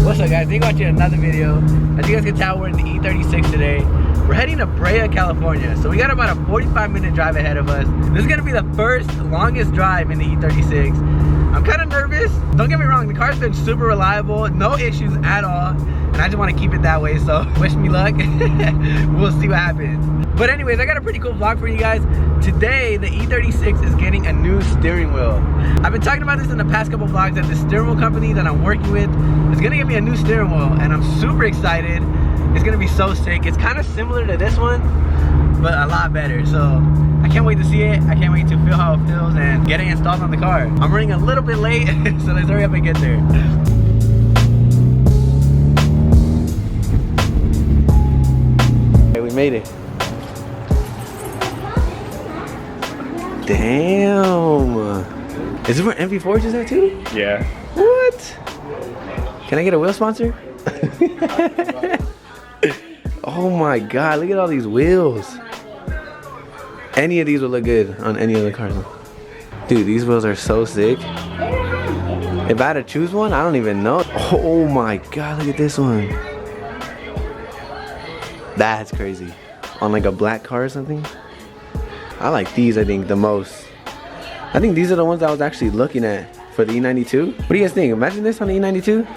What's up guys, thank you for watching another video. As you guys can tell, we're in the E36 today. We're heading to Brea, California. So we got about a 45-minute drive ahead of us. This is gonna be the first longest drive in the E36. I'm kind of nervous. Don't get me wrong, the car's been super reliable, no issues at all. And I just want to keep it that way, so wish me luck. We'll see what happens. But anyways, I got a pretty cool vlog for you guys. Today, the E36 is getting a new steering wheel. I've been talking about this in the past couple vlogs that the steering wheel company that I'm working with is gonna give me a new steering wheel, and I'm super excited. It's gonna be so sick. It's kind of similar to this one, but a lot better. So I can't wait to see it. I can't wait to feel how it feels and get it installed on the car. I'm running a little bit late, so let's hurry up and get there. Okay, we made it. Damn. Is this where MV4 is at too? Yeah. What? Can I get a wheel sponsor? Oh my god, look at all these wheels. Any of these would look good on any other cars. Dude, these wheels are so sick. If I had to choose one, I don't even know. Oh my god, look at this one. That's crazy. On like a black car or something. I like these, I think, the most. I think these are the ones I was actually looking at for the E92. What do you guys think? Imagine this on the E92.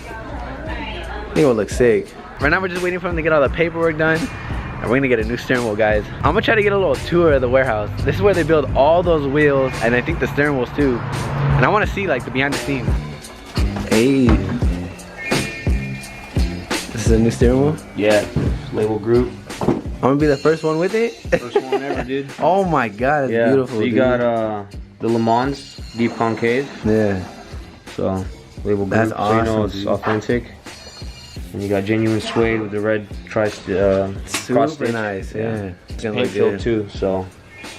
I think it would look sick. Right now we're just waiting for them to get all the paperwork done. And we're gonna get a new steering wheel, guys. I'm gonna try to get a little tour of the warehouse. This is where they build all those wheels, and I think the steering wheels too. And I wanna see like the behind the scenes. Hey. This is a new steering wheel? Yeah, label group. I'm gonna be the first one with it? First one ever, dude. Oh my god, that's beautiful. So you got the Le Mans deep concave. Yeah. So label group, that's awesome, so you know it's dude. authentic. And you got genuine suede with the red super stitch. Nice, yeah. It's gonna Paint look filled good too, so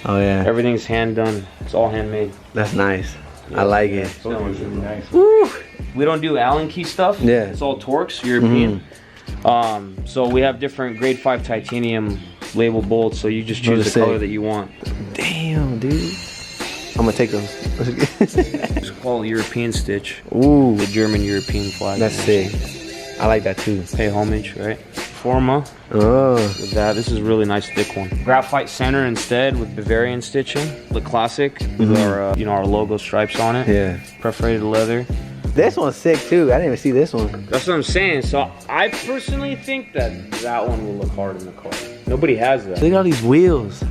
oh yeah. everything's hand done. It's all handmade. That's nice. Yeah. I like it. So it's really nice. Woo! We don't do Allen key stuff. Yeah. It's all Torx, European. So we have different grade 5 titanium label bolts, so you just choose the color that you want. Damn, dude. I'm gonna take those. It's called European stitch. Ooh, The German European flag. that's sick. I like that too. Pay homage, right? Forma. Oh. With that, this is a really nice thick one. Graphite center instead with Bavarian stitching. The classic with our, you know, our logo stripes on it. Yeah. Perforated leather. This one's sick too. I didn't even see this one. That's what I'm saying. So I personally think that that one will look hard in the car. Nobody has that. Look at all these wheels.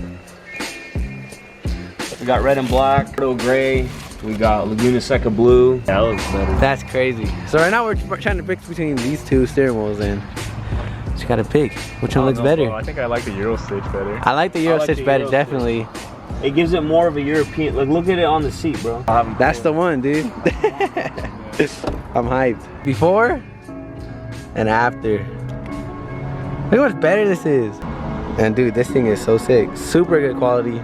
We got red and black, Bordeaux gray. We got Laguna Seca blue. That looks better. That's crazy. So right now we're trying to pick between these two steering wheels, and just gotta pick which one looks better. Bro. I think I like the Euro stitch better. I like the Euro like stitch the better, Euro definitely. It gives it more of a European, like look at it on the seat, bro. That's the one, dude. I'm hyped. Before and after. Look how much better this is. And dude, this thing is so sick. Super good quality.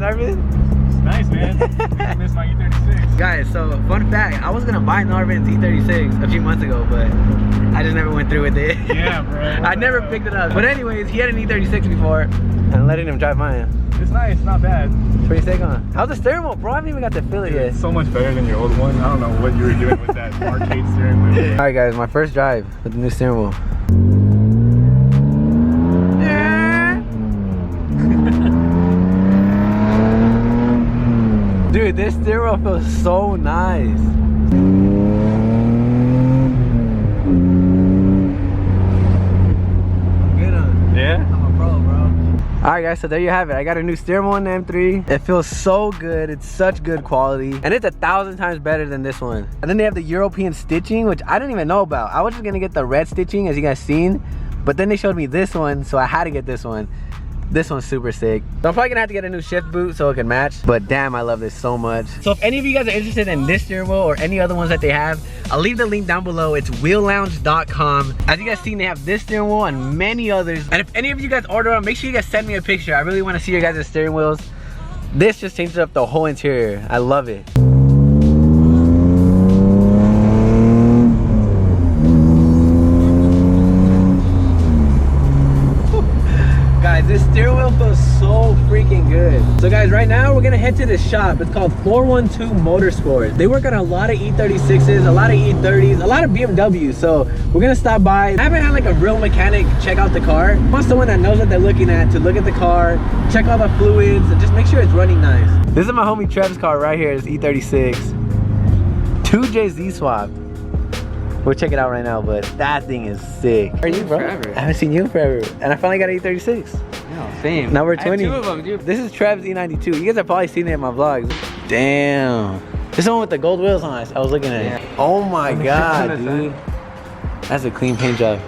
It's nice, man. I miss my E36. Guys, so fun fact, I was gonna buy Narvin's E36 a few months ago, but I just never went through with it. Yeah, bro. I never picked it up. But anyways, he had an E36 before, and letting him drive mine. It's nice, not bad. Pretty sick, huh? How's the steering wheel, bro? I haven't even got to feel it yet. It's so much better than your old one. I don't know what you were doing with that arcade steering wheel. Alright guys, my first drive with the new steering wheel. Dude, this steering wheel feels so nice. Good on. Yeah? I'm a pro, bro. Alright guys, so there you have it. I got a new steering wheel in the M3. It feels so good. It's such good quality. And it's 1,000 times better than this one. And then they have the European stitching, which I didn't even know about. I was just gonna get the red stitching, as you guys seen. But then they showed me this one, so I had to get this one. This one's super sick. So I'm probably gonna have to get a new shift boot so it can match. But damn, I love this so much. So if any of you guys are interested in this steering wheel or any other ones that they have, I'll leave the link down below. It's wheellounge.com. As you guys seen, they have this steering wheel and many others. And if any of you guys order them, make sure you guys send me a picture. I really want to see your guys' steering wheels. This just changes up the whole interior. I love it. This steering wheel feels so freaking good. So guys, right now we're gonna head to this shop. It's called 412 Motorsports. They work on a lot of E36s, a lot of E30s, a lot of BMWs. So we're gonna stop by. I haven't had like a real mechanic check out the car. I want someone that knows what they're looking at to look at the car, check all the fluids, and just make sure it's running nice. This is my homie Trev's car right here. It's E36. 2JZ swap. We'll check it out right now, but that thing is sick. Are you, bro? Forever. I haven't seen you forever. And I finally got an E36. No, same. Now we're 20. I have 2 of them, dude. This is Trev's E92. You guys have probably seen it in my vlogs. Damn. This is the one with the gold wheels on it. I was looking at it. Oh my God, dude. That's a clean paint job.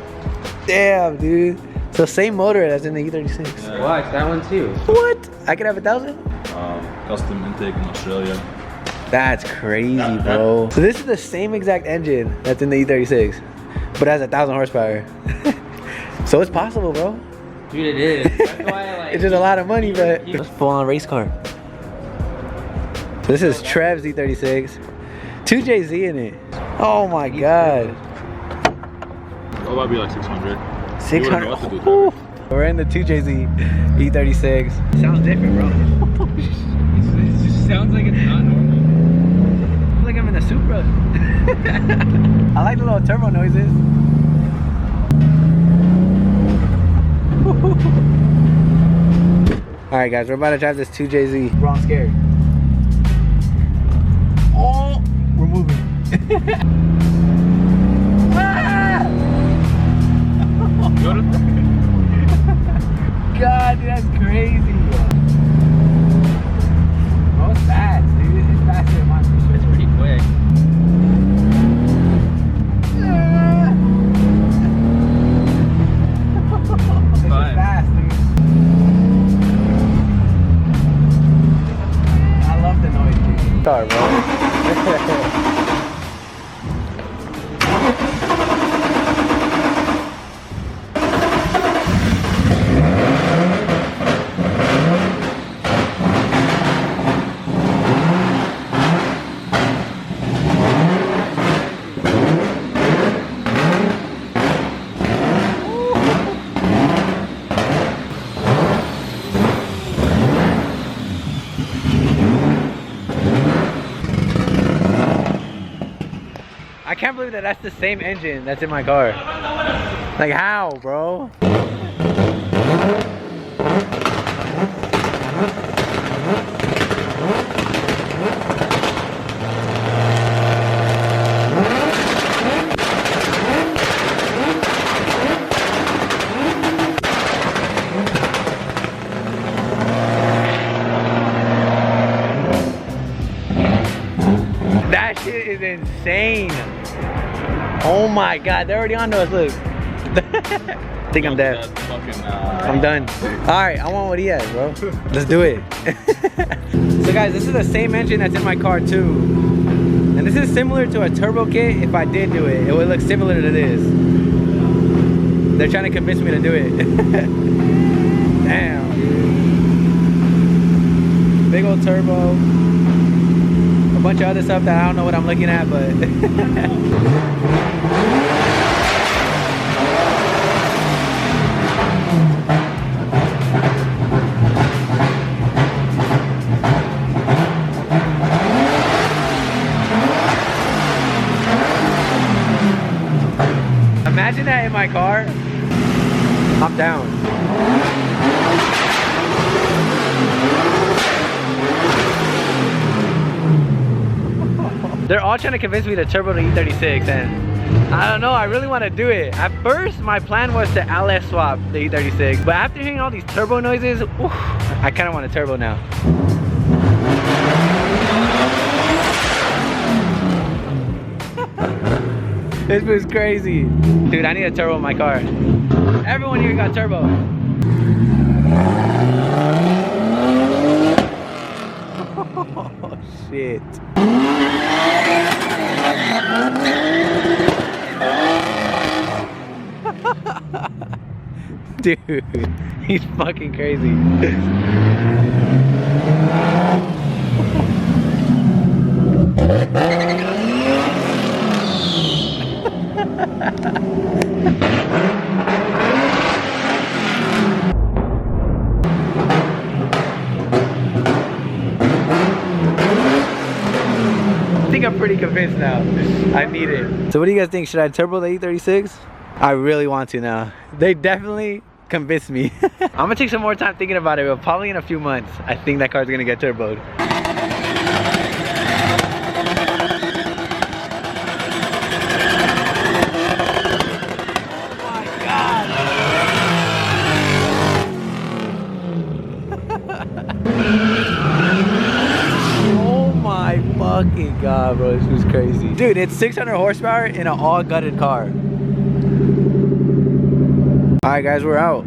Damn, dude. So same motor as in the E36. Yeah. Watch, that one too. What? I could have 1,000? Custom intake in Australia. That's crazy, bro. So this is the same exact engine that's in the E36, but it has 1,000 horsepower. So it's possible, bro. Dude, it is. That's why I like. It's just a lot of money, but it's a full-on race car. This is Trev's E36. 2JZ in it. Oh my God. Oh, that'd be like 600. 600. We're in the 2JZ E36. Sounds different, bro. It just sounds like it's not normal. Like I'm in a Supra. I like the little turbo noises. Alright guys, we're about to drive this 2JZ. Bro, I'm scared. Oh, we're moving. Ah! God, dude, that's crazy. Most fast, dude. It's faster than mine. It's pretty quick. It's fast, dude. I love the noise, dude. Car, bro. I can't believe that that's the same engine that's in my car. Like how, bro? That shit is insane. Oh my God, they're already on to us, look. I think I'm dead. I'm done. All right, I want what he has, bro. Let's do it. So guys, this is the same engine that's in my car too. And this is similar to a turbo kit. If I did do it, it would look similar to this. They're trying to convince me to do it. Damn, dude. Big old turbo. A bunch of other stuff that I don't know what I'm looking at, but imagine that in my car. I'm down. They're all trying to convince me to turbo the E36, and I don't know, I really want to do it. At first, my plan was to LS swap the E36, but after hearing all these turbo noises, I kind of want a turbo now. This was crazy. Dude, I need a turbo in my car. Everyone here got turbo. shit. Dude, he's fucking crazy. I think I'm pretty convinced now. I need it. So what do you guys think? Should I turbo the E36? I really want to now. They definitely convinced me. I'm gonna take some more time thinking about it, but probably in a few months, I think that car's gonna get turboed. Oh my fucking god, bro, this was crazy. Dude, it's 600 horsepower in an all gutted car. Alright guys, we're out.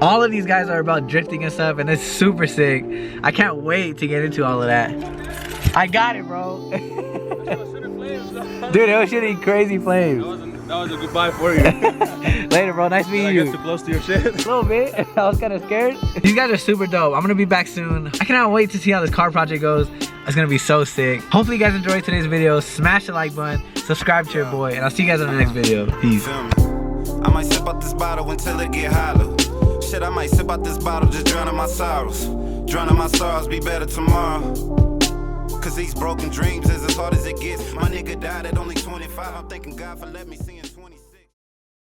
All of these guys are about drifting and stuff, and it's super sick. I can't wait to get into all of that. I got it, bro. Dude, it was shooting crazy flames. That was a goodbye for you. Later, bro. Nice meeting you. I guess too close to your shit. A little bit. I was kind of scared. These guys are super dope. I'm gonna be back soon. I cannot wait to see how this car project goes. It's gonna be so sick. Hopefully you guys enjoyed today's video. Smash the like button, subscribe to your boy, and I'll see you guys on the next video. Peace. I might sip out this bottle until it get hollow. Shit, I might sip out this bottle, just drowning my sorrows. Drowning my sorrows, be better tomorrow. Cause these broken dreams is as hard as it gets. My nigga died at only 25. I'm thanking God for letting me see